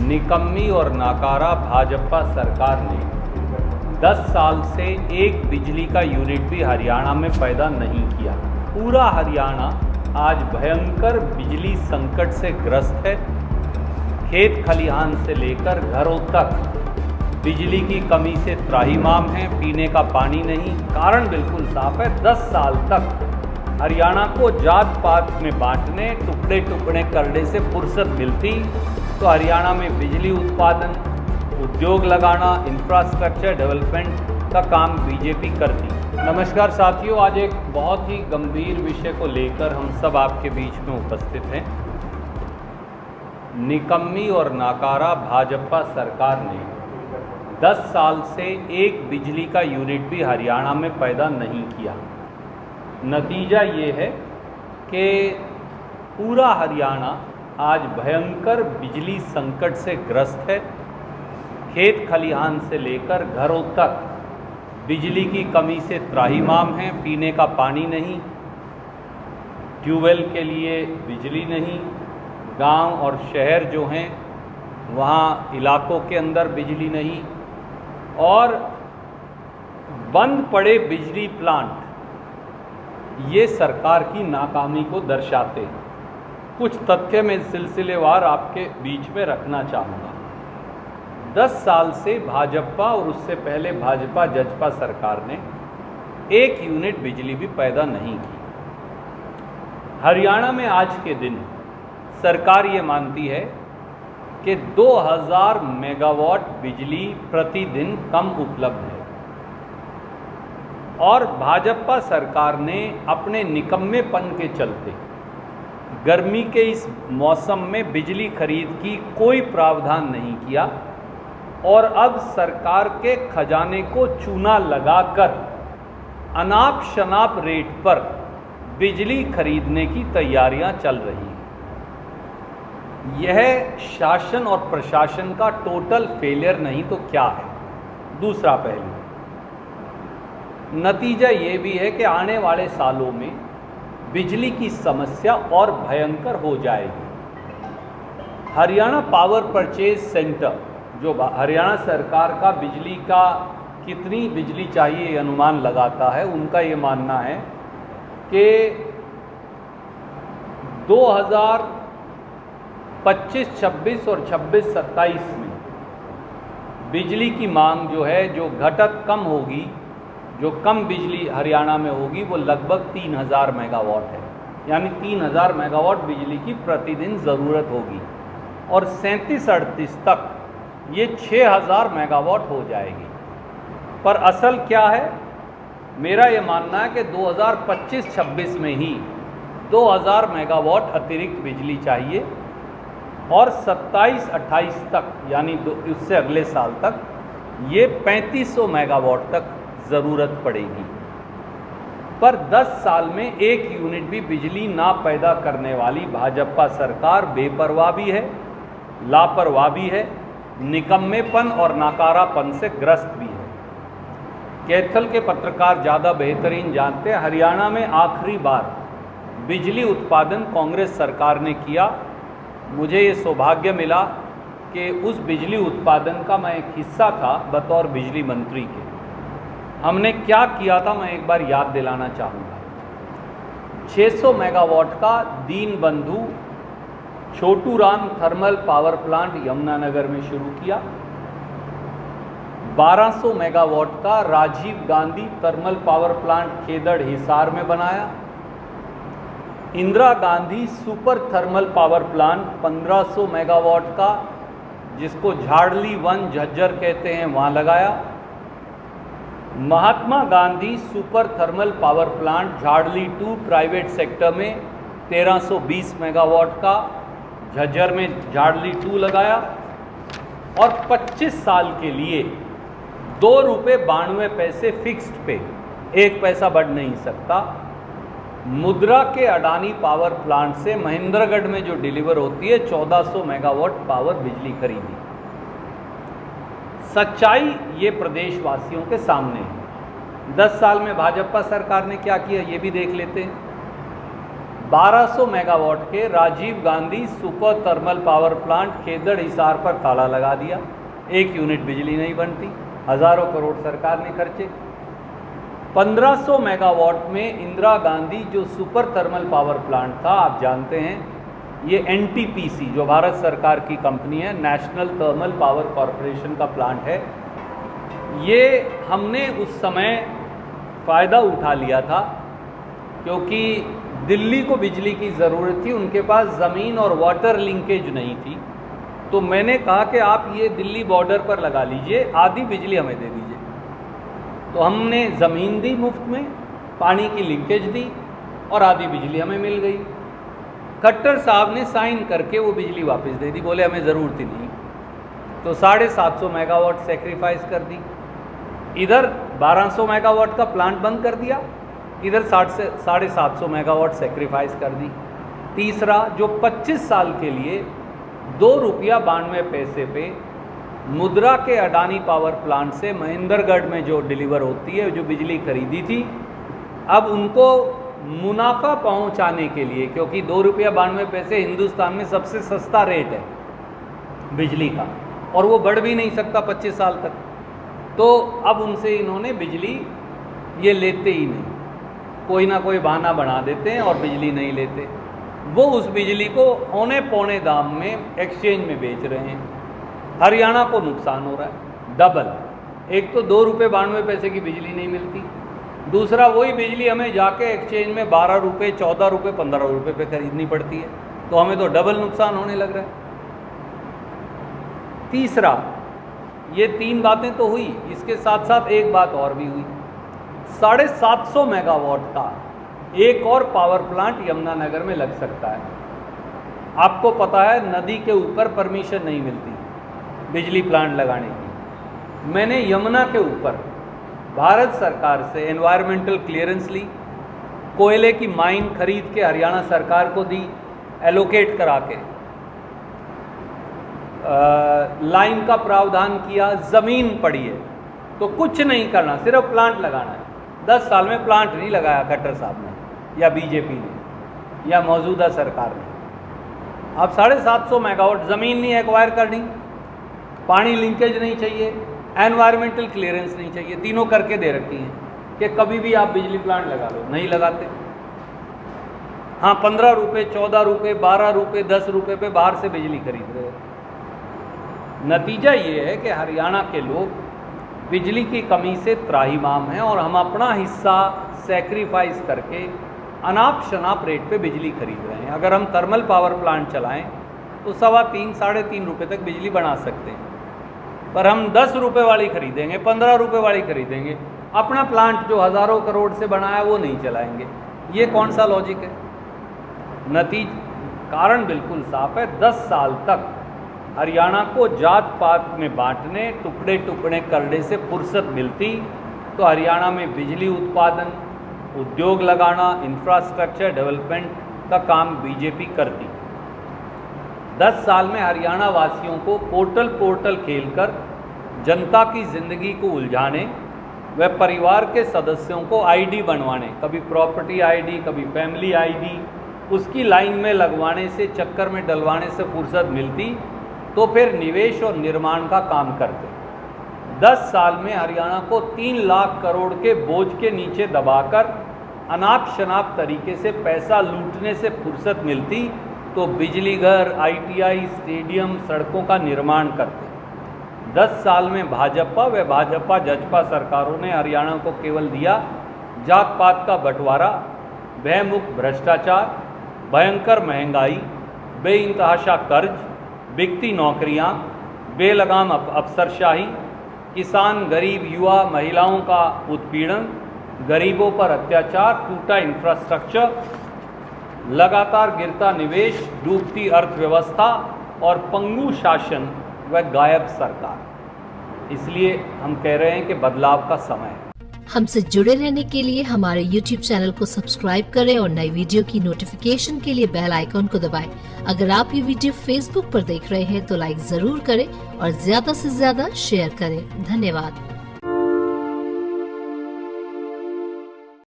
निकम्मी और नाकारा भाजपा सरकार ने 10 साल से एक बिजली का यूनिट भी हरियाणा में पैदा नहीं किया। पूरा हरियाणा आज भयंकर बिजली संकट से ग्रस्त है। खेत खलिहान से लेकर घरों तक बिजली की कमी से त्राहिमाम है। पीने का पानी नहीं। कारण बिल्कुल साफ है। 10 साल तक हरियाणा को जात पात में बांटने, टुकड़े टुकड़े करने से फुर्सत मिलती तो हरियाणा में बिजली उत्पादन, उद्योग लगाना, इंफ्रास्ट्रक्चर डेवलपमेंट का काम बीजेपी करती। नमस्कार साथियों, आज एक बहुत ही गंभीर विषय को लेकर हम सब आपके बीच में उपस्थित हैं। निकम्मी और नाकारा भाजपा सरकार ने 10 साल से एक बिजली का यूनिट भी हरियाणा में पैदा नहीं किया। नतीजा ये है कि पूरा हरियाणा आज भयंकर बिजली संकट से ग्रस्त है। खेत खलिहान से लेकर घरों तक बिजली की कमी से त्राहिमाम है। पीने का पानी नहीं, ट्यूबवेल के लिए बिजली नहीं। गांव और शहर जो हैं वहाँ इलाकों के अंदर बिजली नहीं और बंद पड़े बिजली प्लांट ये सरकार की नाकामी को दर्शाते हैं। कुछ तथ्य मैं सिलसिलेवार आपके बीच में रखना चाहूँगा। 10 साल से भाजपा और उससे पहले भाजपा जजपा सरकार ने एक यूनिट बिजली भी पैदा नहीं की। हरियाणा में आज के दिन सरकार ये मानती है कि 2000 मेगावाट बिजली प्रतिदिन कम उपलब्ध है और भाजपा सरकार ने अपने निकम्मेपन के चलते गर्मी के इस मौसम में बिजली खरीद की कोई प्रावधान नहीं किया और अब सरकार के खजाने को चूना लगाकर अनाप शनाप रेट पर बिजली खरीदने की तैयारियां चल रही हैं। यह शासन और प्रशासन का टोटल फेलियर नहीं तो क्या है। दूसरा पहलू, नतीजा ये भी है कि आने वाले सालों में बिजली की समस्या और भयंकर हो जाएगी। हरियाणा पावर परचेज सेंटर जो हरियाणा सरकार का बिजली का कितनी बिजली चाहिए अनुमान लगाता है, उनका ये मानना है कि 2025-26 और 26-27 में बिजली की मांग जो है, जो घटत कम होगी, जो कम बिजली हरियाणा में होगी, वो लगभग 3000 मेगावाट है। यानी 3000 मेगावाट बिजली की प्रतिदिन ज़रूरत होगी और 37-38 तक ये 6000 मेगावाट हो जाएगी। पर असल क्या है, मेरा ये मानना है कि 2025-26 में ही 2000 मेगावाट अतिरिक्त बिजली चाहिए और 27-28 तक यानी उससे अगले साल तक ये 3500 मेगावाट तक ज़रूरत पड़ेगी। पर 10 साल में एक यूनिट भी बिजली ना पैदा करने वाली भाजपा सरकार बेपरवाह भी है, लापरवाह भी है, निकम्मेपन और नाकारापन से ग्रस्त भी है। कैथल के पत्रकार ज़्यादा बेहतरीन जानते हैं, हरियाणा में आखिरी बार बिजली उत्पादन कांग्रेस सरकार ने किया। मुझे ये सौभाग्य मिला कि उस बिजली उत्पादन का मैं एक हिस्सा था बतौर बिजली मंत्री के। हमने क्या किया था मैं एक बार याद दिलाना चाहूँगा। 600 मेगावाट का Deenbandhu Chhotu Ram thermal power plant Yamunanagar में शुरू किया। 1200 मेगावाट का Rajiv Gandhi thermal power plant Khedar Hisar में बनाया। Indira Gandhi super thermal power plant 1500 megawatt का, जिसको झाड़ली 1 झज्जर कहते हैं, वहाँ लगाया। Mahatma Gandhi super thermal power plant Jharli 2 private sector में 1320 मेगावाट का झज्जर में झाड़ली 2 लगाया और 25 साल के लिए ₹2.92 फिक्स्ड पे, 1 पैसा बढ़ नहीं सकता। मुद्रा के अडानी पावर प्लांट से महेंद्रगढ़ में जो डिलीवर होती है 1400 मेगावाट पावर बिजली खरीदी। सच्चाई ये प्रदेशवासियों के सामने है। 10 साल में भाजपा सरकार ने क्या किया ये भी देख लेते हैं। 1200 मेगावाट के Rajiv Gandhi super thermal power plant Khedar Hisar पर ताला लगा दिया। 1 यूनिट बिजली नहीं बनती, हज़ारों करोड़ सरकार ने खर्चे। 1500 मेगावाट में इंदिरा गांधी जो सुपर थर्मल पावर प्लांट था, आप जानते हैं ये NTPC जो भारत सरकार की कंपनी है, नेशनल थर्मल पावर कॉरपोरेशन का प्लांट है। ये हमने उस समय फ़ायदा उठा लिया था क्योंकि दिल्ली को बिजली की ज़रूरत थी, उनके पास ज़मीन और वाटर लिंकेज नहीं थी। तो मैंने कहा कि आप ये दिल्ली बॉर्डर पर लगा लीजिए, आधी बिजली हमें दे दीजिए। तो हमने ज़मीन दी मुफ्त में, पानी की लिंकेज दी और आधी बिजली हमें मिल गई। खट्टर साहब ने साइन करके वो बिजली वापस दे दी, बोले हमें ज़रूरत ही नहीं। तो 750 मेगावाट सेक्रीफाइस कर दी। इधर 1200 मेगावाट का प्लांट बंद कर दिया, इधर 750 मेगावाट सेक्रीफाइस कर दी। तीसरा, जो 25 साल के लिए ₹2.92 पे मुद्रा के अडानी पावर प्लांट से महेंद्रगढ़ में जो डिलीवर होती है, जो बिजली खरीदी थी, अब उनको मुनाफा पहुंचाने के लिए, क्योंकि ₹2.92 हिंदुस्तान में सबसे सस्ता रेट है बिजली का और वो बढ़ भी नहीं सकता 25 साल तक, तो अब उनसे इन्होंने बिजली ये लेते ही नहीं, कोई ना कोई बहाना बना देते हैं और बिजली नहीं लेते। वो उस बिजली को औने पौने दाम में एक्सचेंज में बेच रहे हैं। हरियाणा को नुकसान हो रहा है डबल। एक तो ₹2.92 की बिजली नहीं मिलती, दूसरा वही बिजली हमें जाके एक्सचेंज में ₹12, ₹14, ₹15 पे खरीदनी पड़ती है, तो हमें तो डबल नुकसान होने लग रहा है। तीसरा, ये 3 बातें तो हुई, इसके साथ साथ एक बात और भी हुई। 750 मेगावाट का एक और पावर प्लांट यमुनानगर में लग सकता है। आपको पता है नदी के ऊपर परमिशन नहीं मिलती बिजली प्लांट लगाने की। मैंने यमुना के ऊपर भारत सरकार से एनवायरमेंटल क्लियरेंस ली, कोयले की माइन खरीद के हरियाणा सरकार को दी, एलोकेट करा के लाइन का प्रावधान किया, ज़मीन पड़ी है, तो कुछ नहीं करना, सिर्फ प्लांट लगाना है। 10 साल में प्लांट नहीं लगाया खट्टर साहब ने या बीजेपी ने या मौजूदा सरकार ने। अब 750 मेगावाट ज़मीन नहीं एक्वायर करनी, पानी लिंकेज नहीं चाहिए, एनवायरमेंटल क्लियरेंस नहीं चाहिए, तीनों करके दे रखी हैं कि कभी भी आप बिजली प्लांट लगा लो। नहीं लगाते। हाँ, ₹15, ₹14, ₹12, ₹10 पे बाहर से बिजली खरीद रहे हैं। नतीजा ये है कि हरियाणा के लोग बिजली की कमी से त्राहिमाम हैं और हम अपना हिस्सा सेक्रीफाइस करके अनाप शनाप रेट पे बिजली खरीद रहे हैं। अगर हम थर्मल पावर प्लांट चलाएं तो ₹3.25 साढ़े ₹3 तक बिजली बना सकते हैं, पर हम ₹10 वाली खरीदेंगे, ₹15 वाली खरीदेंगे, अपना प्लांट जो हज़ारों करोड़ से बना है वो नहीं चलाएंगे। ये कौन सा लॉजिक है? कारण बिल्कुल साफ है। 10 साल तक हरियाणा को जात पात में बांटने, टुकड़े टुकड़े करने से फुर्सत मिलती तो हरियाणा में बिजली उत्पादन, उद्योग लगाना, इंफ्रास्ट्रक्चर डेवलपमेंट का काम बीजेपी करती। 10 साल में हरियाणा वासियों को पोर्टल खेलकर जनता की ज़िंदगी को उलझाने व परिवार के सदस्यों को आईडी बनवाने, कभी प्रॉपर्टी आईडी, कभी फैमिली आईडी, उसकी लाइन में लगवाने से, चक्कर में डलवाने से फुर्सत मिलती तो फिर निवेश और निर्माण का काम करते। 10 साल में हरियाणा को 3 लाख करोड़ के बोझ के नीचे दबाकर अनाप शनाप तरीके से पैसा लूटने से फुर्सत मिलती तो बिजली घर, ITI, स्टेडियम, सड़कों का निर्माण करते। 10 साल में भाजपा व भाजपा-जजपा सरकारों ने हरियाणा को केवल दिया जात पात का बंटवारा, भयमुक्त भ्रष्टाचार, भयंकर महंगाई, बेइंतहाशा कर्ज, बिकती नौकरियां, बेलगाम अफसरशाही, किसान, गरीब, युवा, महिलाओं का उत्पीड़न, गरीबों पर अत्याचार, टूटा इंफ्रास्ट्रक्चर, लगातार गिरता निवेश, डूबती अर्थव्यवस्था और पंगु शासन व गायब सरकार। इसलिए हम कह रहे हैं कि बदलाव का समय है। हमसे जुड़े रहने के लिए हमारे YouTube चैनल को सब्सक्राइब करें और नई वीडियो की नोटिफिकेशन के लिए बेल आइकॉन को दबाएं। अगर आप ये वीडियो Facebook पर देख रहे हैं तो लाइक जरूर करें और ज्यादा से ज्यादा शेयर करें। धन्यवाद।